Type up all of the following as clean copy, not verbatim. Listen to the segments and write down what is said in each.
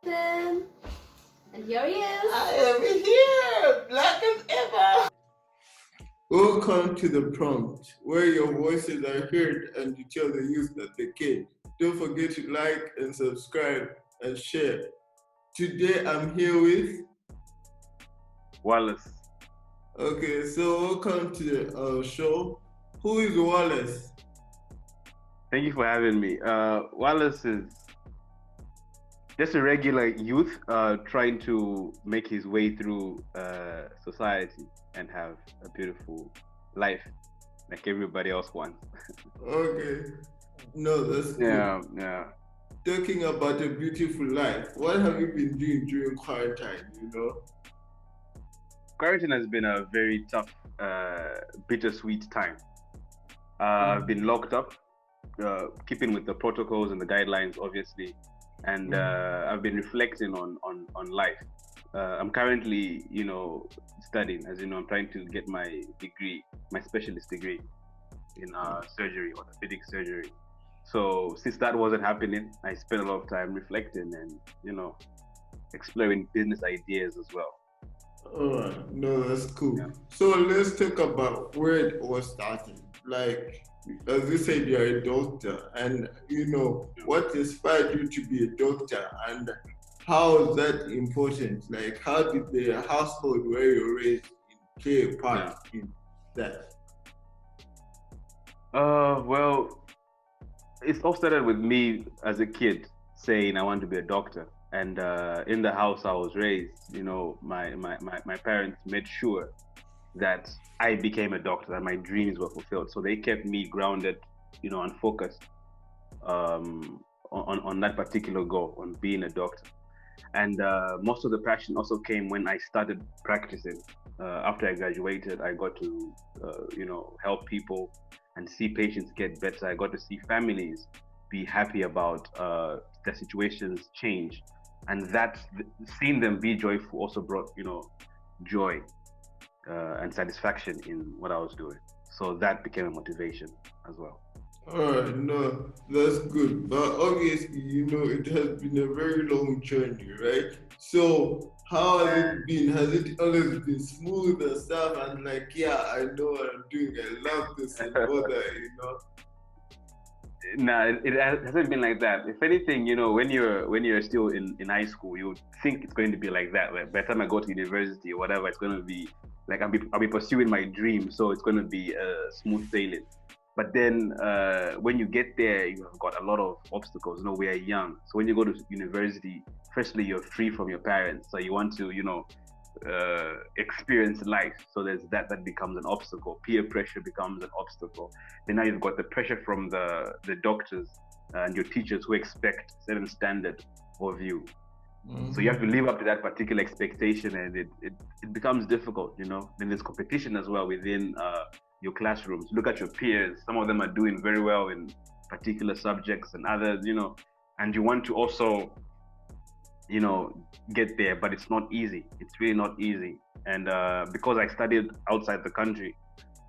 Then, and here he is. I am here, black as ever. Welcome to the prompt, where your voices are heard and you tell the youth that they can. Don't forget to like and subscribe and share. Today I'm here with. Wallace. Okay, so welcome to the show. Who is Wallace? Thank you for having me. Wallace is just a regular youth trying to make his way through society and have a beautiful life like everybody else wants. Okay, no, that's good. Yeah. Talking about a beautiful life, what have you been doing during quarantine, Quarantine has been a very tough, bittersweet time. I've been locked up, keeping with the protocols and the guidelines, obviously, and I've been reflecting on life. I'm currently, studying. As you know, I'm trying to get my degree, my specialist degree in surgery, orthopedic surgery. So since that wasn't happening, I spent a lot of time reflecting and, exploring business ideas as well. Alright, no, that's cool. Yeah. So let's talk about where it all started. Like, as you said, you're a doctor, and what inspired you to be a doctor, and how is that important? Like, how did the household where you're raised play a part in that? Well, it all started with me as a kid saying I want to be a doctor. And in the house I was raised, my parents made sure that I became a doctor, that my dreams were fulfilled. So they kept me grounded, and focused on that particular goal, on being a doctor. And most of the passion also came when I started practicing. After I graduated, I got to, help people and see patients get better. I got to see families be happy about their situations change, and that seeing them be joyful also brought, joy and satisfaction in what I was doing. So that became a motivation as well. Alright, no, that's good. But obviously, it has been a very long journey, right? So how has it been? Has it always been smooth and stuff? And like, yeah, I know what I'm doing. I love this and all that. No, it hasn't been like that. If anything, when you're still in high school, you think it's going to be like that. Like by the time I go to university or whatever, it's going to be like I'll be pursuing my dream, so it's going to be smooth sailing. But then when you get there, you have got a lot of obstacles. We are young, so when you go to university, firstly you're free from your parents, so you want to, experience life. So there's that becomes an obstacle. Peer pressure becomes an obstacle. Then now you've got the pressure from the doctors and your teachers who expect certain standard of you. So you have to live up to that particular expectation, and it becomes difficult. Then there's competition as well within your classrooms. Look at your peers. Some of them are doing very well in particular subjects, and others, and you want to also get there, but it's not easy. It's really not easy. And because I studied outside the country,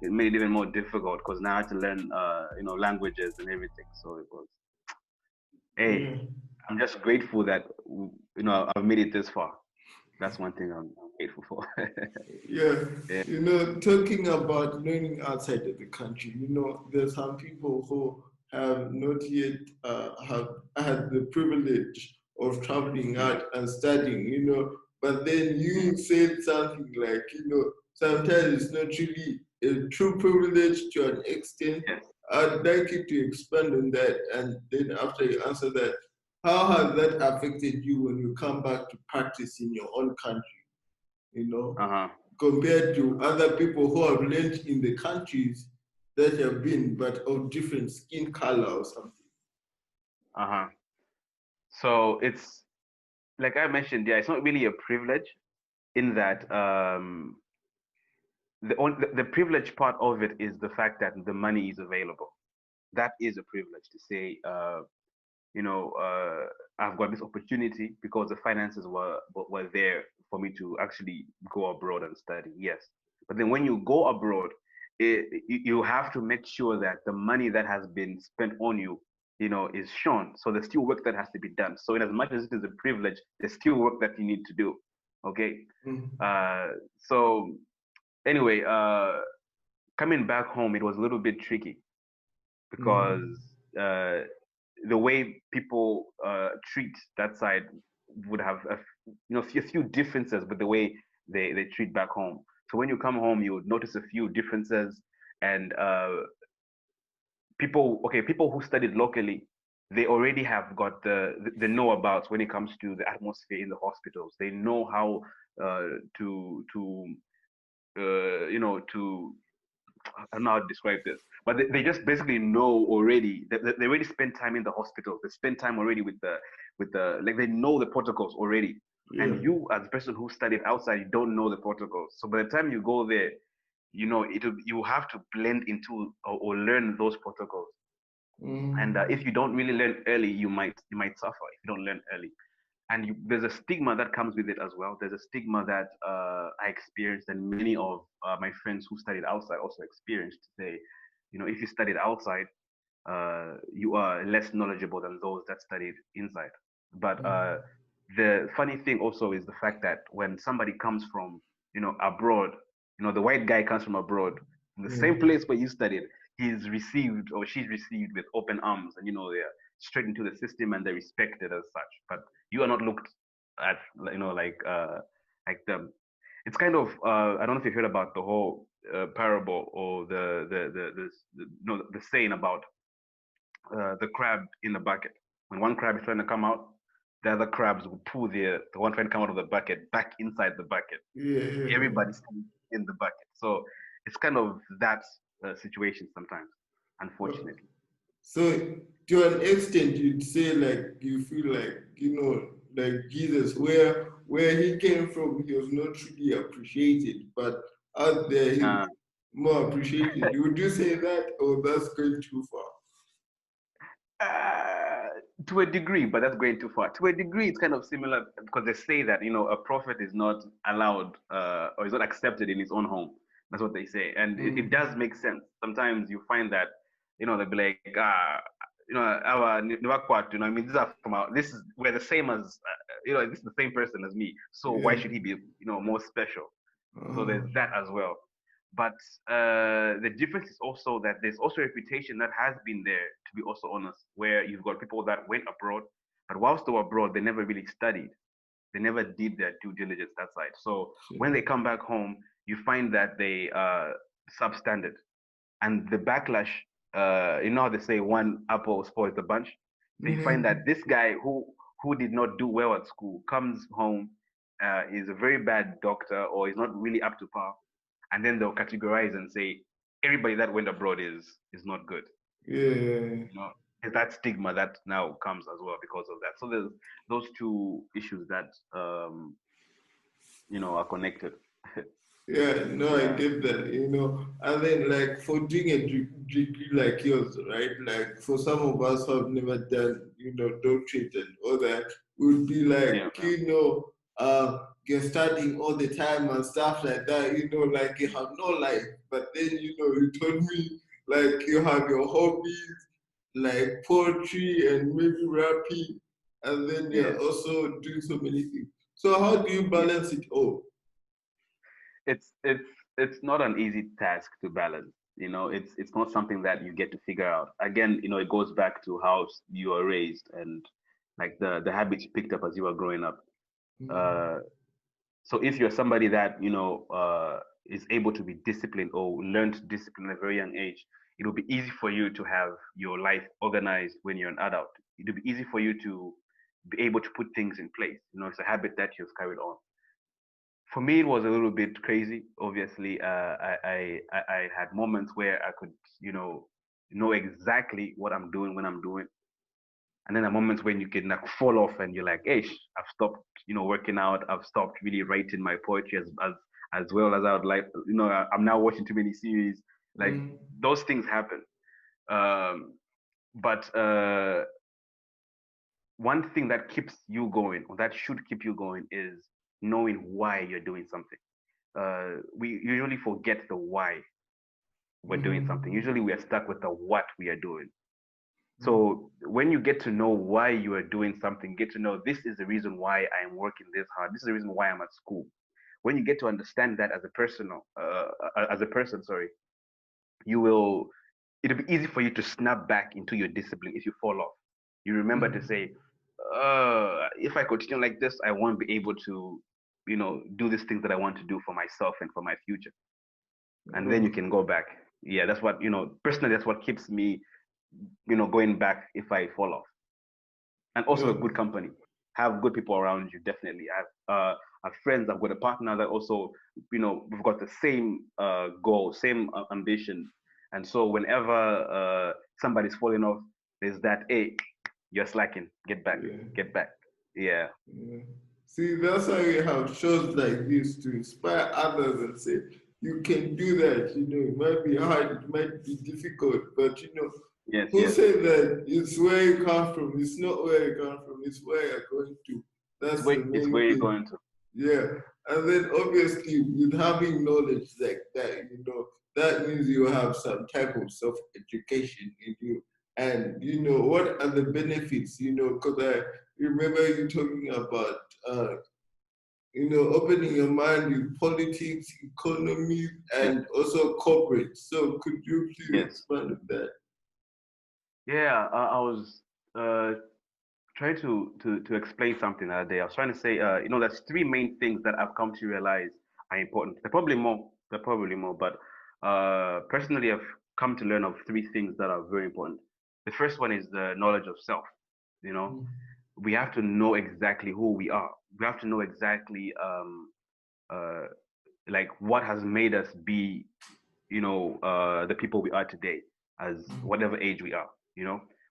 it made it even more difficult because now I had to learn languages and everything. So it was, hey, I'm just grateful that I've made it this far. That's one thing I'm grateful for. Yeah, Yeah. talking about learning outside of the country, there's some people who have not yet have had the privilege of traveling out and studying, but then you said something like, sometimes it's not really a true privilege to an extent. Yes. I'd like you to expand on that, and then after you answer that, how has that affected you when you come back to practice in your own country? Compared to other people who have learned in the countries that have been, but of different skin color or something. So it's like I mentioned, yeah, it's not really a privilege in that the privilege part of it is the fact that the money is available. That is a privilege to say, I've got this opportunity because the finances were there for me to actually go abroad and study. Yes, but then when you go abroad, you have to make sure that the money that has been spent on you is shown. So there's still work that has to be done. So in as much as it is a privilege, there's still work that you need to do. Okay. Mm. So anyway, coming back home, it was a little bit tricky because Mm. uh, the way people treat that side would have a few differences with the way they treat back home. So when you come home, you would notice a few differences, and people who studied locally, they already have got the know about when it comes to the atmosphere in the hospitals. They know how to I don't know how to describe this, but they just basically know already. They already spend time in the hospital. They spend time already with the like they know the protocols already. Yeah. And you, as a person who studied outside, you don't know the protocols. So by the time you go there, you have to blend into or learn those protocols. And Mm. if you don't really learn early, you might suffer if you don't learn early. And there's a stigma that comes with it as well. There's a stigma that I experienced, and many of my friends who studied outside also experienced. If you studied outside, you are less knowledgeable than those that studied inside. But Mm. the funny thing also is the fact that when somebody comes from abroad, the white guy comes from abroad, from the same Mm. place where you studied, he's received or she's received with open arms, and they're straight into the system and they're respected as such. But you are not looked at, like them. It's kind of I don't know if you heard about the whole parable or the saying about the crab in the bucket. When one crab is trying to come out, the other crabs will pull the one trying to come out of the bucket back inside the bucket. Yeah. Yeah. Everybody's in the bucket. So it's kind of that situation sometimes, Yeah. unfortunately. So, to an extent, you'd say like you feel like like Jesus, where he came from, he was not truly appreciated, but out there Uh, he's more appreciated. Would you say that, or that's going too far? uh, to a degree, but that's going too far. To a degree, it's kind of similar because they say that a prophet is not allowed or is not accepted in his own home. That's what they say, and it Mm. does make sense. Sometimes you find that they'll be like, our Niwakwat, I mean, these are from our. This is we're the same as this is the same person as me. So why Yeah. should he be more special? So Uh-huh. there's that as well. But the difference is also that there's also a reputation that has been there, to be also honest, where you've got people that went abroad, but whilst they were abroad, they never really studied. They never did their due diligence that side. So when Sure. they come back home, you find that they are substandard. And the backlash, how they say one apple spoils the bunch. So you find Mm-hmm. that this guy who did not do well at school comes home, is a very bad doctor or is not really up to par, and then they'll categorize and say everybody that went abroad is not good. Yeah. You know, there's that stigma that now comes as well because of that. So there's those two issues that are connected. Yeah, no, I Yeah. get that, And then, like, for doing a degree like yours, right? Like, for some of us who have never done, doctorate and all that, would be Yeah. like, you're studying all the time and stuff like that, like you have no life. But then, you told me, like, you have your hobbies, like poetry and maybe rapping, and then Yeah. you're also doing so many things. So, how do you Yeah. balance it all? It's not an easy task to balance. It's not something that you get to figure out. Again, it goes back to how you are raised and like the habits you picked up as you were growing up. Mm. Uh, so if you're somebody that is able to be disciplined or learned discipline at a very young age, it'll be easy for you to have your life organized when you're an adult. It'll be easy for you to be able to put things in place. It's a habit that you've carried on. For me, it was a little bit crazy. Obviously, I had moments where I could, know exactly what I'm doing when I'm doing, and then there are moments when you can like fall off and you're like, "Hey, I've stopped, working out. I've stopped really writing my poetry as well as I would like. I'm now watching too many series. Like Mm. those things happen. Um, but one thing that keeps you going, or that should keep you going, is knowing why you're doing something. We usually forget the why we're doing something. Mm. Usually we are stuck with the what we are doing. So when you get to know why you are doing something, get to know this is the reason why I am working this hard. This is the reason why I'm at school. When you get to understand that as a person, sorry, you will. It'll be easy for you to snap back into your discipline if you fall off. You remember to say, if I continue like this, I won't be able to, do these things that I want to do for myself and for my future. And then you can go back. Yeah, that's what, personally, that's what keeps me, going back if I fall off. And also a Yeah. good company. Have good people around you, definitely. I've friends, I've got a partner that also, we've got the same goal, same ambition. And so whenever somebody's falling off, there's that, hey, you're slacking, get back, Yeah. get back. Yeah. Yeah. See, that's why we have shows like this to inspire others and say, you can do that. It might be hard, it might be difficult, but Yes, who yes. said that it's where you come from? It's not where you come from, it's where you're going to. It's That's where the it's main where you're thing. going to. Yeah. And then obviously with having knowledge like that, that means you have some type of self-education in you. And what are the benefits, because I remember you talking about opening your mind with politics, economy, Yes, and also corporate. So could you please yes. expand on that? Yeah, I was uh, trying to explain something the other day. I was trying to say, there's three main things that I've come to realize are important. There are probably more. There are probably more, but personally, I've come to learn of three things that are very important. The first one is the knowledge of self. You know, we have to know exactly who we are. We have to know exactly uh, like what has made us be the people we are today as whatever age we are.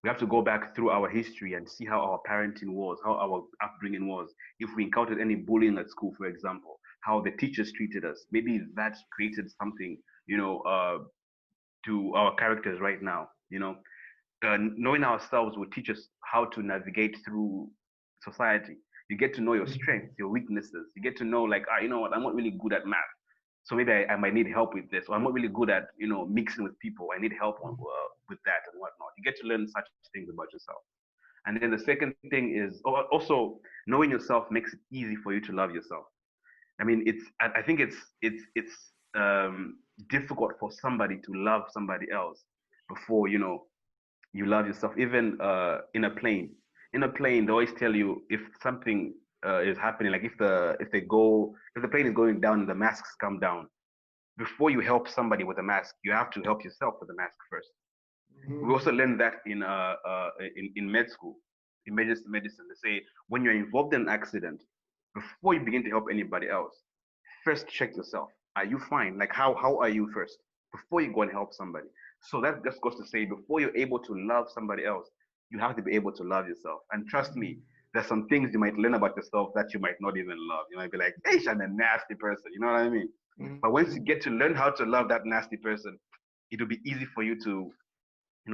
We have to go back through our history and see how our parenting was, how our upbringing was. If we encountered any bullying at school, for example, how the teachers treated us, maybe that created something, to our characters right now. Knowing ourselves will teach us how to navigate through society. You get to know your strengths, your weaknesses. You get to know, like, you know what, I'm not really good at math, so maybe I might need help with this. Or I'm not really good at mixing with people. I need help with that and whatnot. You get to learn such things about yourself. And then the second thing is also knowing yourself makes it easy for you to love yourself. I mean, I think it's difficult for somebody to love somebody else before you love yourself. Even in a plane, they always tell you if something is happening, like if the plane is going down and the masks come down, before you help somebody with a mask, you have to help yourself with a mask first. We also learned that in med school, emergency medicine. They say when you're involved in an accident, before you begin to help anybody else, first check yourself. Are you fine? Like how are you first before you go and help somebody? So that just goes to say before you're able to love somebody else, you have to be able to love yourself. And trust me, there's some things you might learn about yourself that you might not even love. You might be like, hey, I'm a nasty person. You know what I mean? But once you get to learn how to love that nasty person, it'll be easy for you to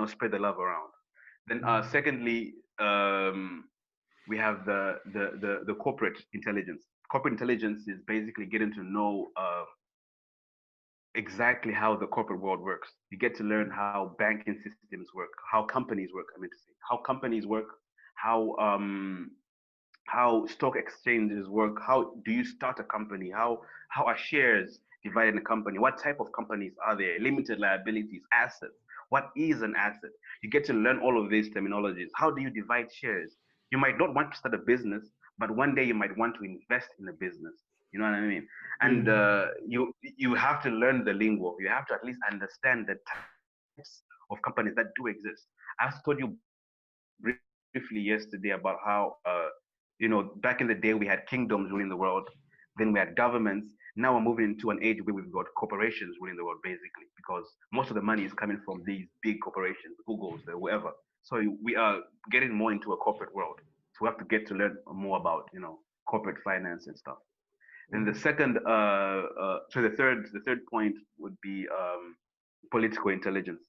spread the love around. Then secondly, we have the corporate intelligence. Corporate intelligence is basically getting to know exactly how the corporate world works. You get to learn how banking systems work, how companies work. I mean to say how companies work, how how stock exchanges work. How do you start a company? How are shares divided in a company? What type of companies are there? Limited liabilities, assets. What is an asset? You get to learn all of these terminologies. How do you divide shares? You might not want to start a business, but one day you might want to invest in a business. You know what I mean? And you have to learn the lingo. You have to at least understand the types of companies that do exist. I told you briefly yesterday about how back in the day we had kingdoms ruling the world, then we had governments. Now we're moving into an age where we've got corporations ruling the world, basically, because most of the money is coming from these big corporations, Google's, whoever. So we are getting more into a corporate world. So we have to get to learn more about corporate finance and stuff. And the third point would be political intelligence.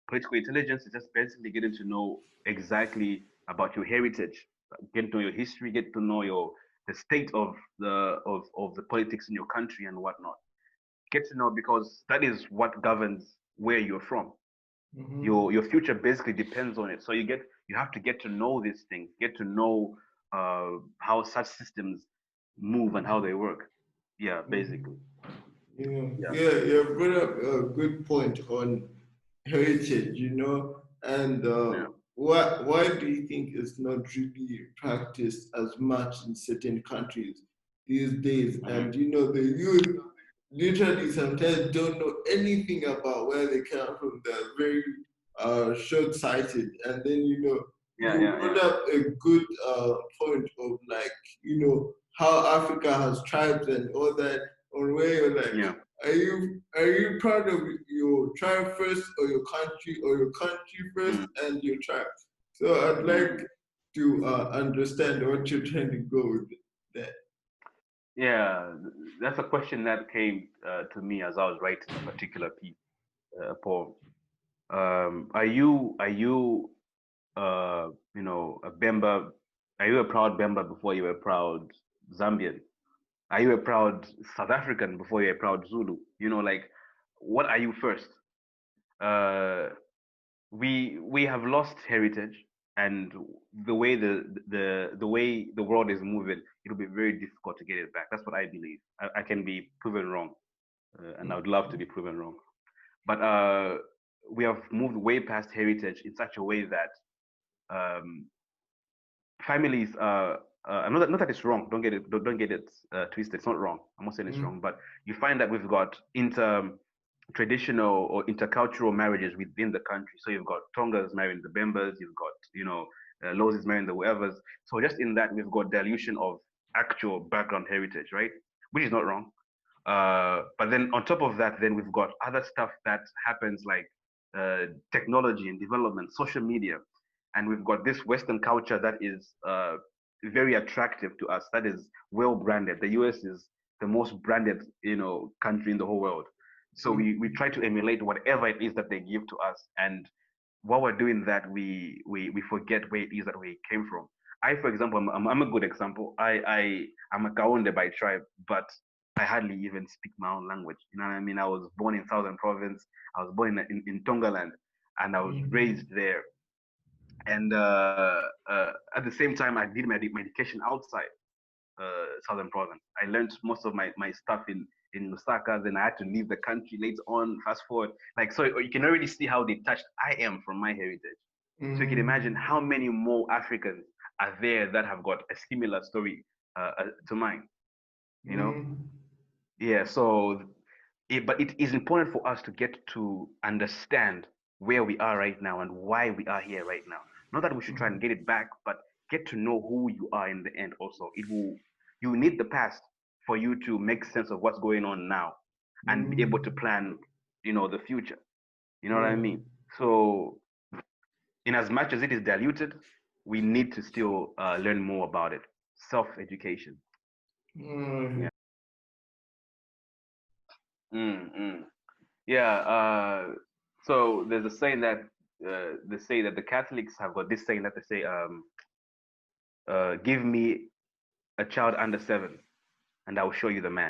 Political intelligence is just basically getting to know exactly about your heritage, get to know your history, get to know the state of the politics in your country and whatnot. Get to know because that is what governs where you're from. Your future basically depends on it. So you have to get to know these things, get to know how such systems move and how they work. Yeah, basically. Yeah. You brought up a good point on heritage, and Yeah. why do you think it's not really practiced as much in certain countries these days? Hmm. And the youth literally sometimes don't know anything about where they come from. They're very short-sighted, and then Yeah, you yeah, brought yeah. up a good point of, like, how Africa has tribes and all that, on where you're like, Yeah. are you proud of your tribe first, or your country first Mm, and your tribe? So I'd like mm. to understand what you're trying to go with that. Yeah, that's a question that came to me as I was writing a particular piece, poem. Are you a Bemba? Are you a proud Bemba before you were a proud Zambian? Are you a proud South African before you're a proud Zulu? Like, what are you first? Uh, we have lost heritage, and the way the world is moving, it'll be very difficult to get it back. That's what I believe. I can be proven wrong, and I would love to be proven wrong. But we have moved way past heritage in such a way that um, families not that it's wrong. Don't get it twisted. It's not wrong. I'm not saying it's wrong, but you find that we've got traditional or intercultural marriages within the country. So you've got Tongas marrying the Bembas, you've got Lozis marrying the whoever's. So just in that, we've got dilution of actual background heritage, right? Which is not wrong. But then on top of that, then we've got other stuff that happens, like technology and development, social media, and we've got this Western culture that is very attractive to us. That is well branded. The US is the most branded, country in the whole world. So we try to emulate whatever it is that they give to us, and while we're doing that, we forget where it is that we came from. I, for example, I'm a good example. I'm a Kaonde by tribe, but I hardly even speak my own language. You know what I mean? I was born in Southern Province. I was born in Tongaland, and I was raised there. And at the same time, I did my education outside Southern Province. I learned most of my stuff in Lusaka. Then I had to leave the country later on. Fast forward, like, so you can already see how detached I am from my heritage. So you can imagine how many more Africans are there that have got a similar story to mine. You know? Yeah. So, but it is important for us to get to understand where we are right now and why we are here right now. Not that we should try and get it back, but get to know who you are in the end. Also, you need the past for you to make sense of what's going on now and be able to plan, the future. You know what I mean? So, in as much as it is diluted, we need to still learn more about it. Self-education. Yeah. Mm-hmm. Yeah. So there's a saying that they say that the Catholics have got this saying that they say, "Give me a child under 7, and I will show you the man."